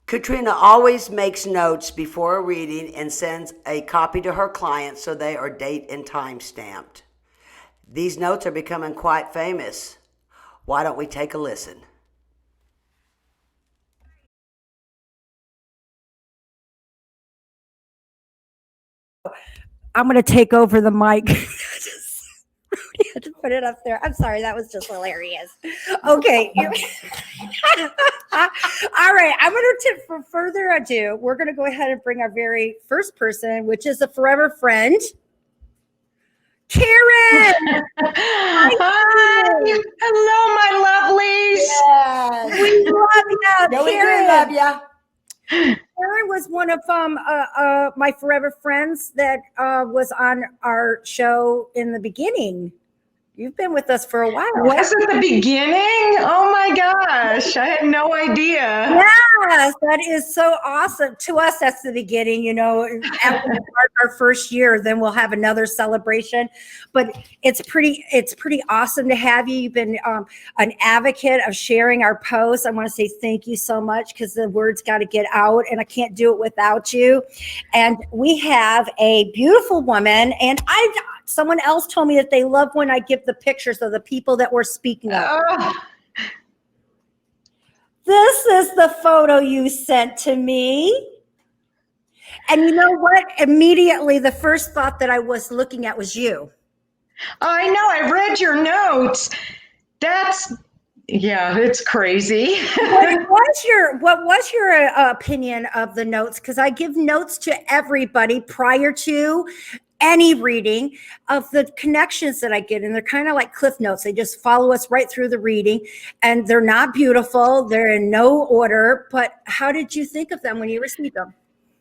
Katrina always makes notes before a reading and sends a copy to her clients so they are date and time stamped. These notes are becoming quite famous. Why don't we take a listen? I'm going to take over the mic. You had to put it up there. I'm sorry, that was just hilarious. Okay. All right. I'm going to, for further ado, we're going to go ahead and bring our very first person, which is a forever friend, Karen. Hi. Hello, my lovelies. Yes. We love you. No, we Karen. do love you. Karen was one of my forever friends that was on our show in the beginning. You've been with us for a while. Was it the beginning? Oh my gosh, I had no idea. Yes, that is so awesome. To us, that's the beginning, after we start our first year, then we'll have another celebration. But it's pretty awesome to have you. You've been an advocate of sharing our posts. I want to say thank you so much, because the words got to get out, and I can't do it without you. And we have a beautiful woman, and someone else told me that they love when I give the pictures of the people that we're speaking of. This is the photo you sent to me. And you know what? Immediately, the first thought that I was looking at was you. I know, I read your notes. It's crazy. What was your opinion of the notes? Because I give notes to everybody prior to any reading of the connections that I get, and they're kind of like cliff notes. They just follow us right through the reading, and they're not beautiful. They're in no order. But how did you think of them when you received them?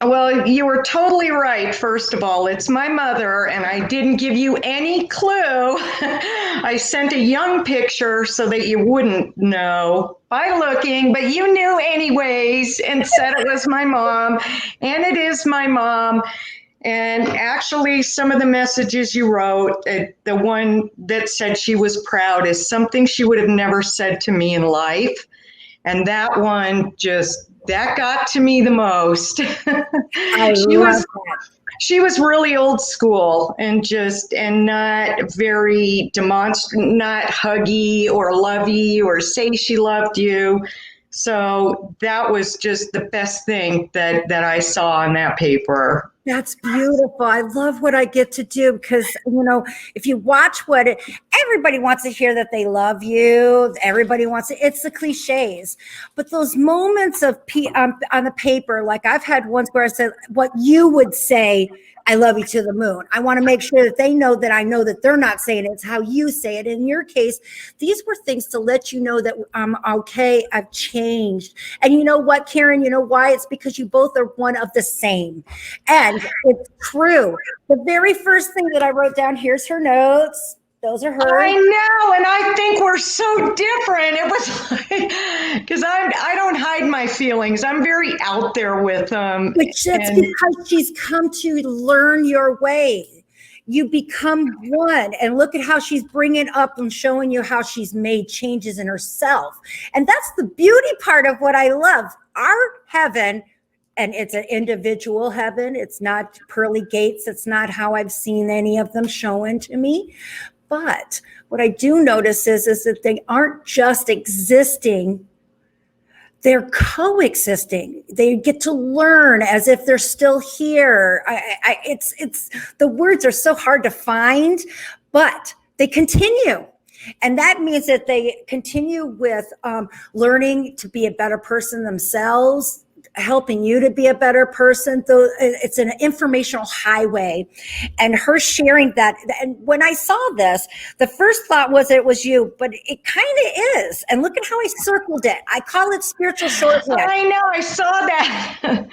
Well, you were totally right. First of all, it's my mother, and I didn't give you any clue. I sent a young picture so that you wouldn't know by looking, but you knew anyways and said it was my mom, and it is my mom. And actually, some of the messages you wrote, the one that said she was proud, is something she would have never said to me in life. And that one that got to me the most. She was really old school and not very not huggy or lovey or say she loved you. So that was just the best thing that I saw on that paper. That's beautiful. I love what I get to do, because, if you watch everybody wants to hear that they love you. Everybody wants it. It's the cliches. But those moments of on the paper, like I've had ones where I said what you would say, I love you to the moon. I want to make sure that they know that I know that they're not saying it. It's how you say it. In your case, these were things to let you know that I'm okay. I've changed. And you know what, Karen? You know why? It's because you both are one of the same. And it's true. The very first thing that I wrote down, here's her notes. Those are hers. I know, and I think we're so different. It was like, because I don't hide my feelings. I'm very out there with them. But that's because she's come to learn your way. You become one, and look at how she's bringing up and showing you how she's made changes in herself. And that's the beauty part of what I love. Our heaven, and it's an individual heaven. It's not pearly gates. It's not how I've seen any of them shown to me. But what I do notice is that they aren't just existing. They're coexisting. They get to learn as if they're still here. It's the words are so hard to find, but they continue. And that means that they continue with learning to be a better person themselves, helping you to be a better person. Though it's an informational highway, and her sharing that. And when I saw this, the first thought was it was you, but it kind of is. And look at how I circled it. I call it spiritual shorthand. I know, I saw that.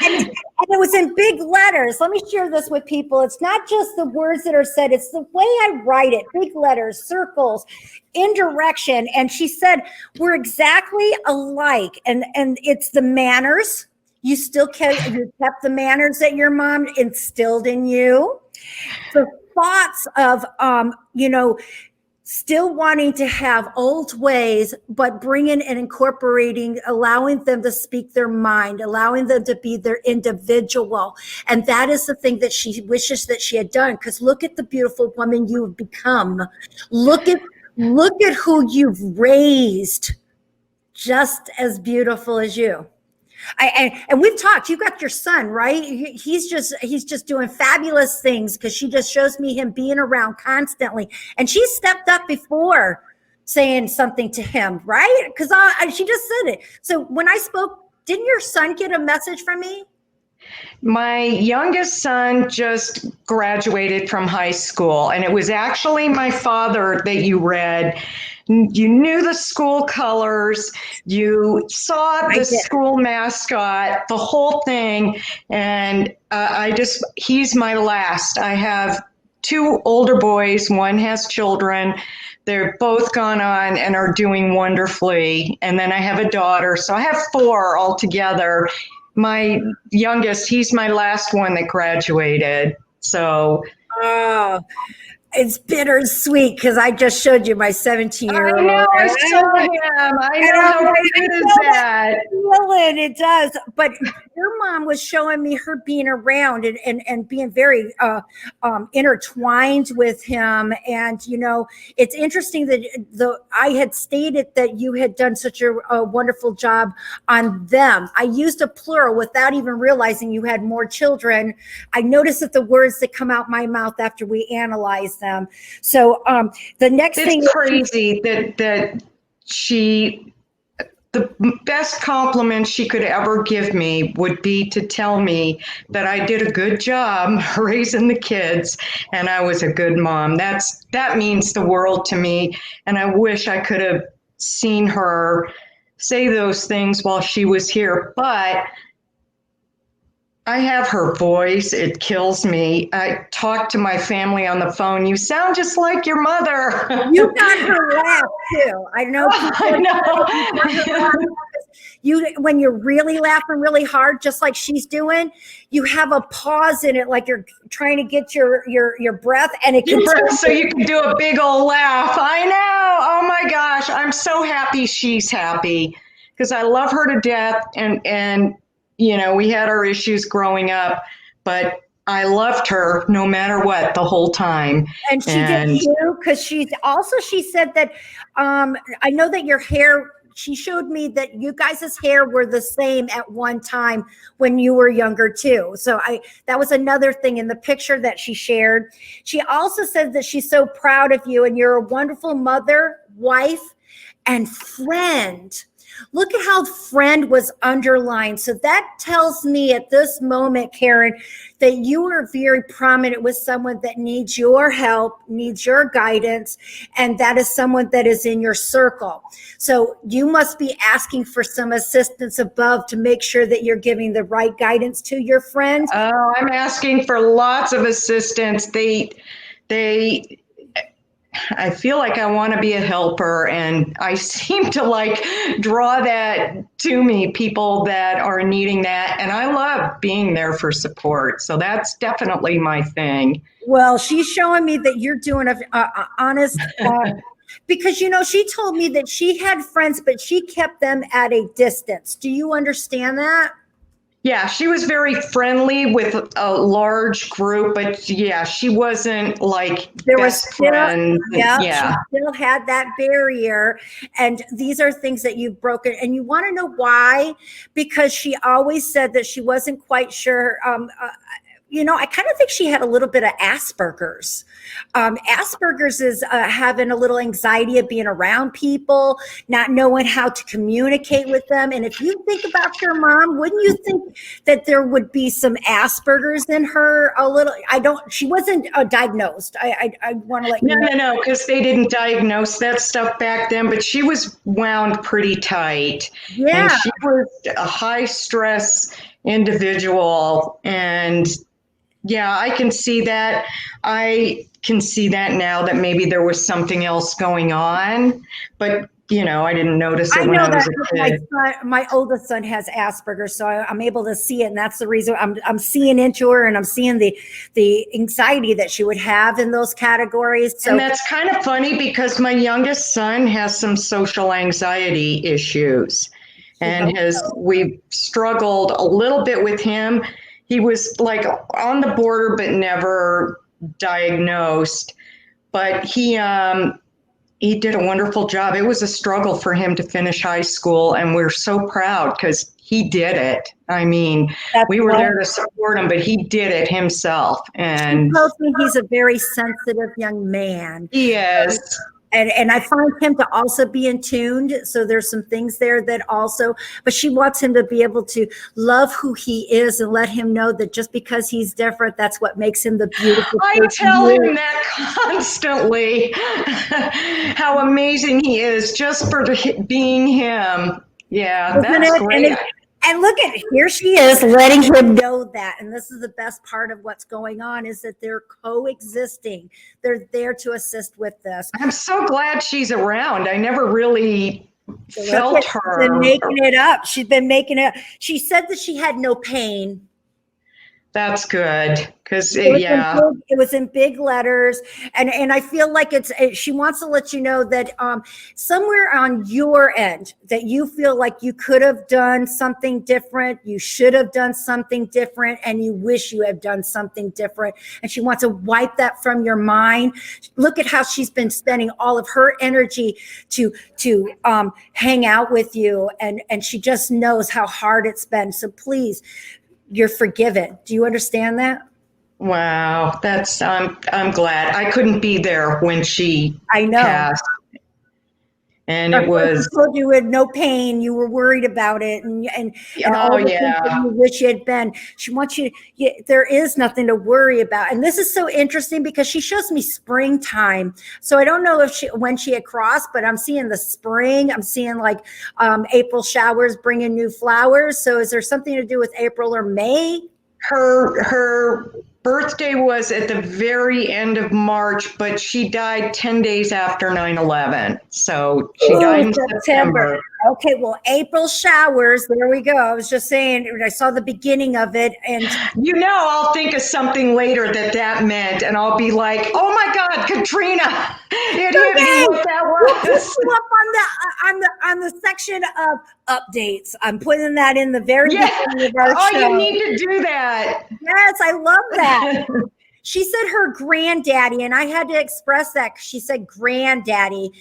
And it was in big letters. Let me share this with people. It's not just the words that are said. It's the way I write it. Big letters, circles, indirection. And she said, we're exactly alike. And it's the manners. You kept the manners that your mom instilled in you. The thoughts of, still wanting to have old ways, but bringing and incorporating, allowing them to speak their mind, allowing them to be their individual. And that is the thing that she wishes that she had done. Because look at the beautiful woman you've become. Look at who you've raised, just as beautiful as you. And we've talked. You got your son, right? He's just doing fabulous things, because she just shows me him being around constantly. And she stepped up before saying something to him, right? Because she just said it. So when I spoke, didn't your son get a message from me? My youngest son just graduated from high school, and it was actually my father that you read. You knew the school colors, you saw the school mascot, the whole thing. And he's my last. I have 2 older boys, one has children. They're both gone on and are doing wonderfully. And then I have a daughter. So I have 4 altogether. My youngest, he's my last one that graduated. So. Oh, it's bittersweet, because I just showed you my 17-year-old. I know, I saw him. I know, how cute is that? It does. But your mom was showing me her being around and being very intertwined with him. And, you know, it's interesting that I had stated that you had done such a wonderful job on them. I used a plural without even realizing you had more children. I noticed that the words that come out my mouth after we analyze them. So the next thing, crazy that the best compliment she could ever give me would be to tell me that I did a good job raising the kids and I was a good mom. That means the world to me. And I wish I could have seen her say those things while she was here. But I have her voice. It kills me. I talk to my family on the phone. You sound just like your mother. You got her laugh too. I know. I know. When you're really laughing really hard, just like she's doing, you have a pause in it, like you're trying to get your breath, and it can. So you can do a big old laugh. I know. Oh my gosh, I'm so happy she's happy, because I love her to death, and. You know, we had our issues growing up, but I loved her no matter what the whole time. And she did too, because she said that, I know that your hair, she showed me that you guys' hair were the same at one time when you were younger too. So that was another thing in the picture that she shared. She also said that she's so proud of you, and you're a wonderful mother, wife, and friend. Look at how friend was underlined. So that tells me at this moment, Karen, that you are very prominent with someone that needs your help, needs your guidance, and that is someone that is in your circle. So you must be asking for some assistance above to make sure that you're giving the right guidance to your friend. Oh, I'm asking for lots of assistance. I feel like I want to be a helper, and I seem to draw that to me, people that are needing that. And I love being there for support. So that's definitely my thing. Well, she's showing me that you're doing a honest, because, you know, she told me that she had friends, but she kept them at a distance. Do you understand that? Yeah, she was very friendly with a large group, but yeah, she wasn't like there best was still, friend. Yeah, she still had that barrier. And these are things that you've broken. And you want to know why? Because she always said that she wasn't quite sure. You know, I kind of think she had a little bit of Asperger's. Asperger's is having a little anxiety of being around people, not knowing how to communicate with them. And if you think about your mom, wouldn't you think that there would be some Asperger's in her a little? She wasn't diagnosed. I want to let you know. No, because they didn't diagnose that stuff back then, but she was wound pretty tight. Yeah. And she was a high stress individual. And yeah, I can see that. I can see that now, that maybe there was something else going on. But I didn't notice I it when know I was that a my kid. son, my oldest son has Asperger's, so I'm able to see it, and that's the reason I'm seeing into her, and I'm seeing the anxiety that she would have in those categories. And So that's kind of funny because my youngest son has some social anxiety issues, we and hope so. we've struggled a little bit with him. He was like on the border, but never diagnosed. But he did a wonderful job. It was a struggle for him to finish high school, and we're so proud because he did it. I mean, That's we were why there to support him, but he did it himself. she And tells me he's a very sensitive young man. he is. And I find him to also be in tuned. So there's some things there that also, but she wants him to be able to love who he is and let him know that just because he's different, that's what makes him the beautiful I person tell he him is. that constantly, how amazing he is just for being him. Yeah, Isn't that's it? great. And look at, here she is letting him know that. And this is the best part of what's going on, is that they're coexisting. They're there to assist with this. I'm so glad she's around. I never really Look felt at, she's been her. making it up. She's been making it. She said that she had no pain. That's good because, It yeah, was in big, it was in big letters, and I feel like she wants to let you know that somewhere on your end that you feel like you could have done something different, you should have done something different, and you wish you had done something different, and she wants to wipe that from your mind. Look at how she's been spending all of her energy to hang out with you, and she just knows how hard it's been. So please, you're forgiven. Do you understand that? wow, I'm glad. I couldn't be there when she I know. passed, and Of it course, she was, told you with no pain. You were worried about it, and oh all the things that yeah. you wish you had been. She wants you. There is nothing to worry about, and this is so interesting because she shows me springtime. So I don't know if when she had crossed, but I'm seeing the spring. I'm seeing like April showers bringing new flowers. So is there something to do with April or May? Her birthday was at the very end of March, but she died 10 days after 9/11. So she died Oh, in September. September. Okay, well, April showers. There we go. I was just saying, I saw the beginning of it, and I'll think of something later that meant, and I'll be like, oh my God, Katrina, it hit me okay, what that we'll put was. you up on the section of updates. I'm putting that in the very Yeah. beginning of our Oh, you show. need to do that. Yes, I love that. She said her granddaddy, and I had to express that 'cause she said granddaddy.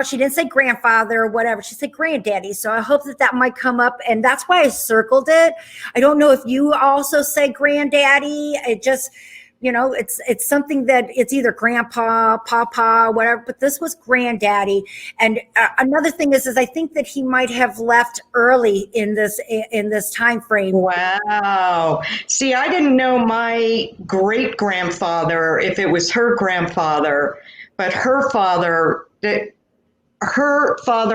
She didn't say grandfather or whatever. She said granddaddy. So I hope that might come up, and that's why I circled it. I don't know if you also say granddaddy. It just, it's something that it's either grandpa, papa, whatever. But this was granddaddy. And another thing is I think that he might have left early in this time frame. Wow. See, I didn't know my great grandfather, if it was her grandfather, but her father,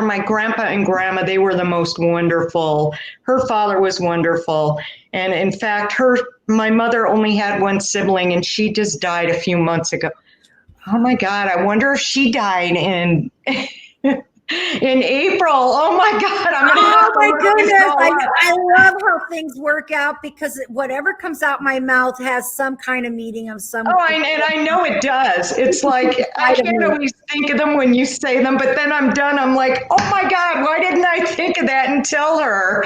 my grandpa and grandma, they were the most wonderful. Her father was wonderful. And in fact, my mother only had one sibling and she just died a few months ago. Oh my God, I wonder if she died in in April. Oh my God, I'm gonna have Oh to my look this goodness. all up. I love how things work out because whatever comes out my mouth has some kind of meaning of some Oh, and I know it does. It's like I side of can't me. always think of them when you say them, but then I'm done. I'm like, oh my God, why didn't I think of that and tell her?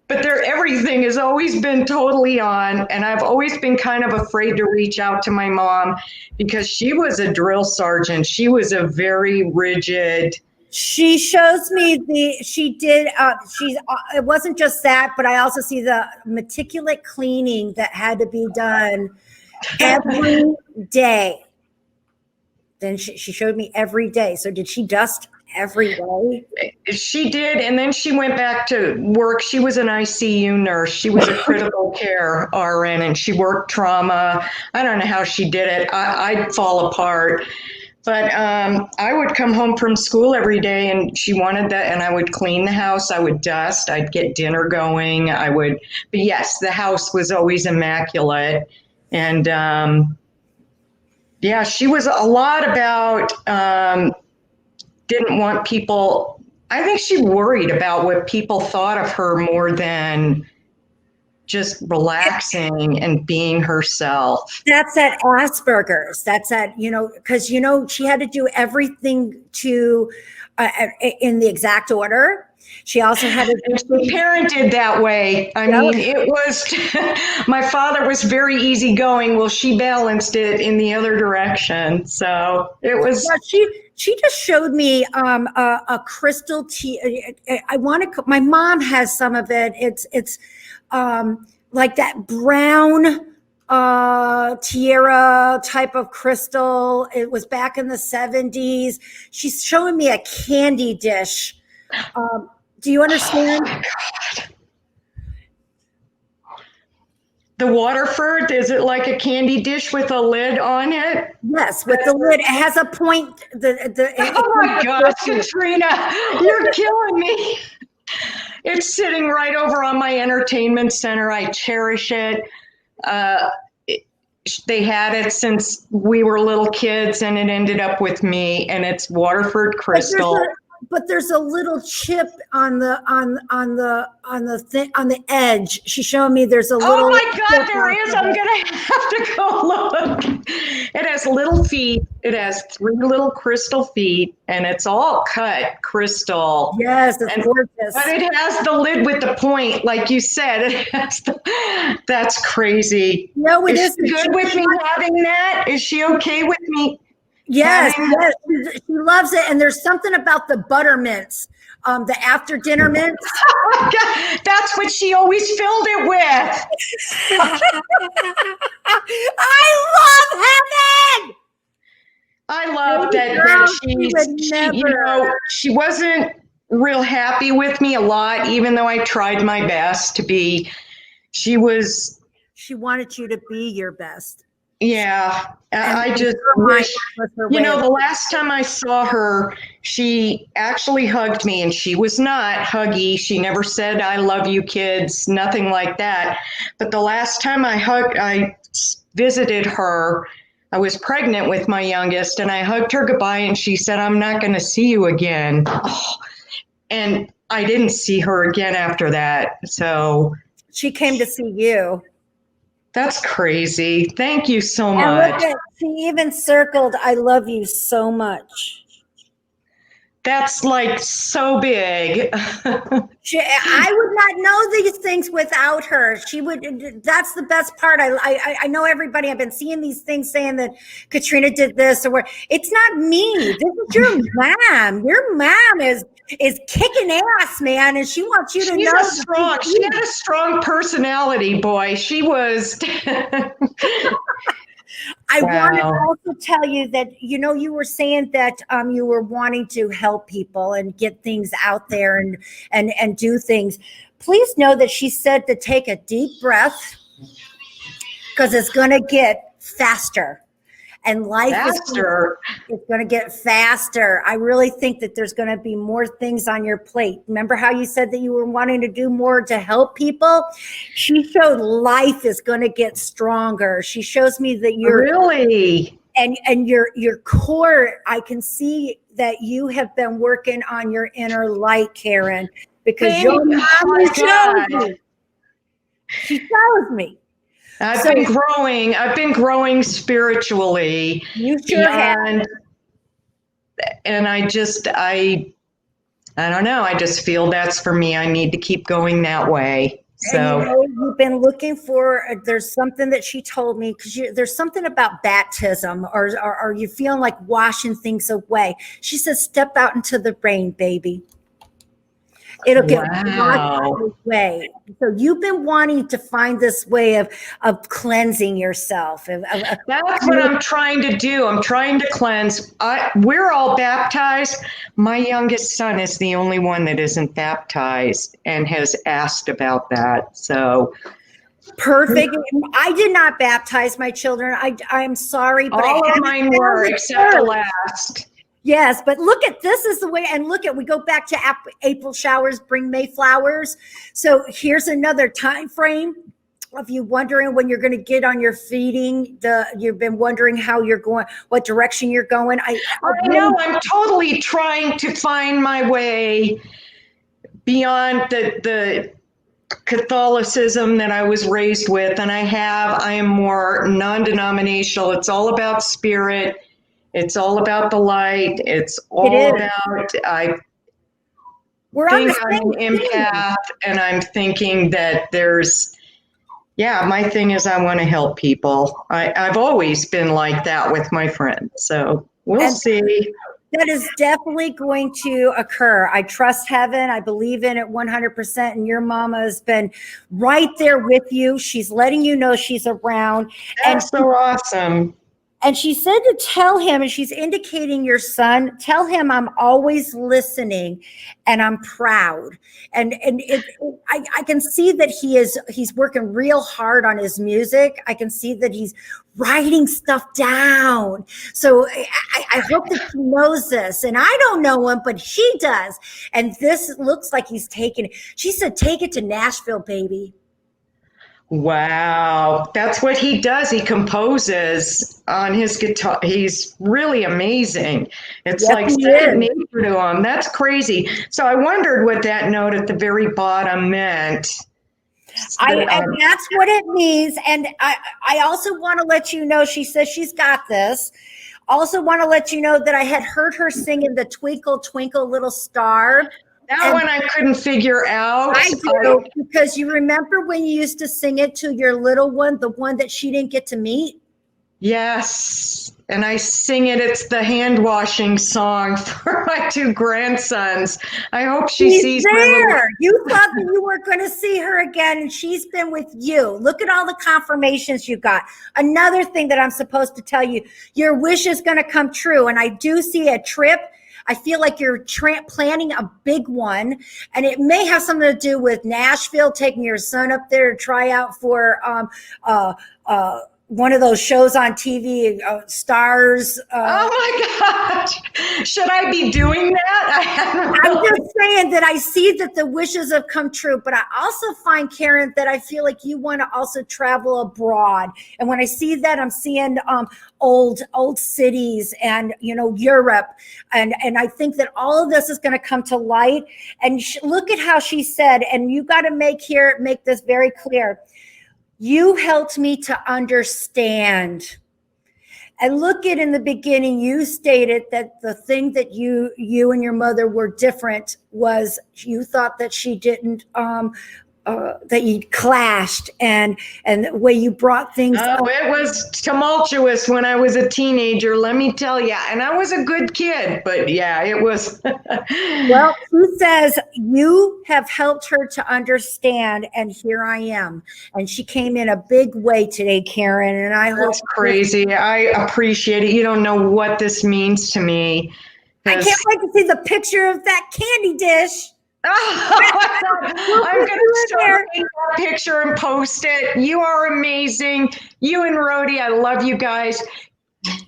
But everything has always been totally on, and I've always been kind of afraid to reach out to my mom because she was a drill sergeant. She was a very rigid. She shows me she did, it wasn't just that, but I also see the meticulous cleaning that had to be done every day. Then she showed me every day. So did she dust every day? She did, and then she went back to work. She was an ICU nurse. She was a critical care RN, and she worked trauma. I don't know how she did it. I'd fall apart. But I would come home from school every day, and she wanted that, and I would clean the house. I would dust. I'd get dinner going. But yes, the house was always immaculate. And yeah, she was a lot about didn't want people, I think she worried about what people thought of her more than just relaxing and being herself. That's at Asperger's. That's at, because, she had to do everything in the exact order. She also had to She parented that way. I mean, it was, my father was very easygoing. Well, she balanced it in the other direction. So it was. Yeah, she just showed me a crystal tea. My mom has some of it. It's like that brown tiara type of crystal. It was back in the 70s. She's showing me a candy dish. Do you understand? Oh my God. The Waterford, is it like a candy dish with a lid on it? Yes, with the lid. It has a point. Oh my gosh, Katrina, you're killing me. It's sitting right over on my entertainment center. I cherish it. They had it since we were little kids, and it ended up with me. And it's Waterford crystal. But there's a little chip on the edge. She's showing me there's a little. Oh my God, there is. I'm gonna have to go look. It has little feet. It has 3 little crystal feet, and it's all cut crystal. Yes, it's gorgeous. But it has the lid with the point, like you said. That's crazy. No, it is she good with me having that? Is she okay with me? Yes, she loves it. And there's something about the buttermints, the after dinner mints. Oh my God, that's what she always filled it with. I love heaven. I love that she wasn't real happy with me a lot, even though I tried my best to be. She wanted you to be your best. Yeah, I just wish, the last time I saw her, she actually hugged me, and she was not huggy. She never said, "I love you, kids," nothing like that. But the last time I visited her, I was pregnant with my youngest, and I hugged her goodbye, and she said, "I'm not going to see you again." Oh, and I didn't see her again after that. So she came to see you. That's crazy. Thank you so much. She even circled, "I love you so much." That's like so big. I would not know these things without her. She would. That's the best part. I know everybody. I've been seeing these things saying that Katrina did this or what. It's not me. This is your mom. Your mom is kicking ass, man, and she wants you to know. She had a strong personality, boy. She was. I want to also tell you that, you were saying that you were wanting to help people and get things out there and do things. Please know that she said to take a deep breath because it's going to get faster. And life is going to get faster. I really think that there's going to be more things on your plate. Remember how you said that you were wanting to do more to help people? She showed life is going to get stronger. She shows me that you're really and your core. I can see that you have been working on your inner light, Karen, because your mom shows me. She shows me. I've been growing spiritually. You sure have. And I don't know. I just feel that's for me. I need to keep going that way. So you've been looking for. There's something that she told me because there's something about baptism, or are you feeling like washing things away? She says, "Step out into the rain, baby. It'll get washed away." So you've been wanting to find this way of cleansing yourself. That's what I'm trying to do. I'm trying to cleanse. We're all baptized. My youngest son is the only one that isn't baptized and has asked about that. So perfect. I did not baptize my children. I'm sorry, but all of mine were except the last. Yes, but look at this is the way, and look at, we go back to April showers bring May flowers. So here's another time frame of you wondering when you're going to get on your feeding. You've been wondering how you're going, what direction you're going. I know I'm totally trying to find my way beyond the Catholicism that I was raised with, and I am more non-denominational. It's all about spirit. It's all about the light. It's all about, I think I'm an empath, and I'm thinking that my thing is I want to help people. I've always been like that with my friends, so we'll see. That is definitely going to occur. I trust heaven. I believe in it 100%. And your mama has been right there with you. She's letting you know she's around. That's so awesome. And she said to tell him, and she's indicating your son, tell him I'm always listening and I'm proud. And I can see that he's working real hard on his music. I can see that he's writing stuff down. So I hope that he knows this. And I don't know him, but she does. And this looks like he's taking it. She said, take it to Nashville, baby. Wow, that's what he does. He composes on his guitar. He's really amazing. It's like second nature to him. That's crazy. So I wondered what that note at the very bottom meant. And that's what it means. And I also want to let you know, she says she's got this. Also want to let you know that I had heard her singing the Twinkle, Twinkle, Little Star. That one I couldn't figure out. I do, because you remember when you used to sing it to your little one, the one that she didn't get to meet? Yes. And I sing it. It's the hand washing song for my two grandsons. I hope she sees there. You thought that you were going to see her again, and she's been with you. Look at all the confirmations you got. Another thing that I'm supposed to tell you, your wish is going to come true. And I do see a trip. I feel like you're planning a big one, and it may have something to do with Nashville, taking your son up there to try out for one of those shows on TV, Stars. Oh my gosh. Should I be doing that? I'm just saying that I see that the wishes have come true, but I also find, Karen, that I feel like you want to also travel abroad. And when I see that, I'm seeing old cities and, Europe. And I think that all of this is going to come to light. And look at how she said, and you got to make this very clear. You helped me to understand. And look at, in the beginning, you stated that the thing that you and your mother were different was you thought that she didn't, that you clashed, and the way you brought things up. It was tumultuous when I was a teenager, let me tell you. And I was a good kid, but yeah, it was. Well, she says you have helped her to understand, and here I am. And she came in a big way today, Karen, and I hope. That's crazy. I appreciate it. You don't know what this means to me. I can't wait to see the picture of that candy dish. I'm going to start taking that picture and post it. You are amazing. You and Rhodey, I love you guys.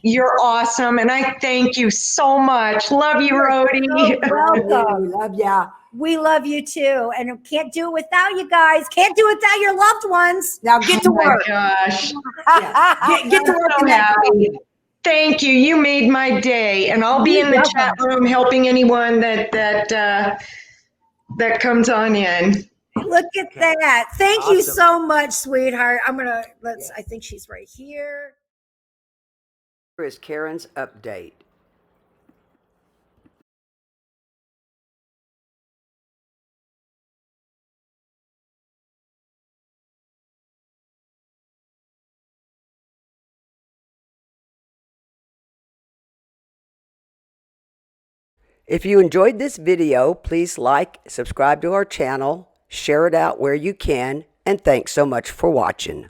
You're awesome. And I thank you so much. Love you, Rhodey. Welcome. We love ya. We love you too. And can't do it without you guys. Can't do it without your loved ones. Now get to work. Oh my gosh. Get to work. So happy. Thank you. You made my day. And I'll be in the chat room helping anyone that comes on in. Look at that. Thank you so much, sweetheart. I think she's right here. Here is Karen's update. If you enjoyed this video, please like, subscribe to our channel, share it out where you can, and thanks so much for watching.